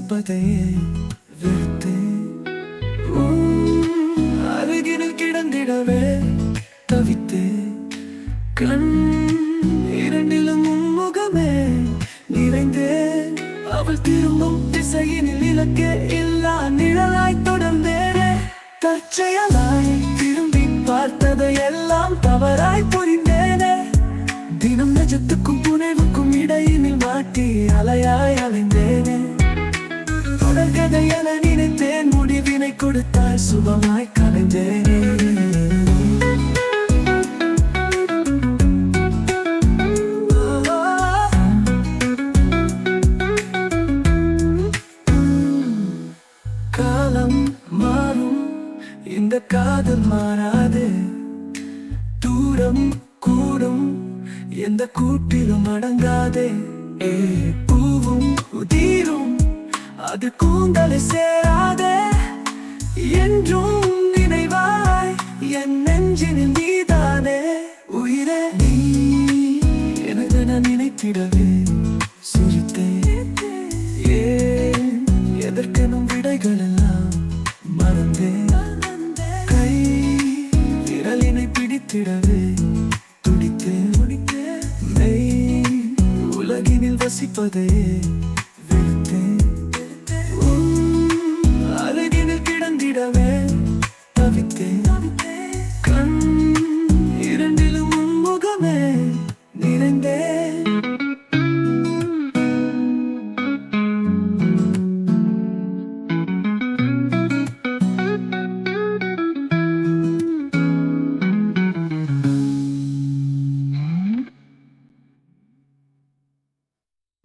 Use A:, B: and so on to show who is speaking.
A: இருப்பதையே வெறுத்தேன். அருகினில் கிடந்திடவே தவித்தேன். கண் இரண்டிலும் முகமே நிறைந்தேன். அவள் திரும்பும் திசையினில் இலக்கே இல்லா நிழலாய் தொடர்ந்தேனே. தற்செயலாய் திரும்பி பார்த்ததை எல்லாம் தவறாய் புரிந்தேனே. தினம் நிஜத்துக்கும் புனைவுக்கும் இடையினில் மாட்டி அலையாய் அலைந்தேனே. தொடர்கதை என நினைத்தேன், முடிவினை கொடுத்தாய் சுபமாய் கலைந்தேனே. காலம் மாறும், இந்த காதல் மாறாது. தூரம் கூடும், எந்த கூட்டிலும் அடங்காதே. பூவும் உதிரும், அது கூந்தலை சேராதே. என்றும் நினைவாய் என் நெஞ்சினில் நீதானே. உயிரே நீ எனது நான் நினைத்திடவே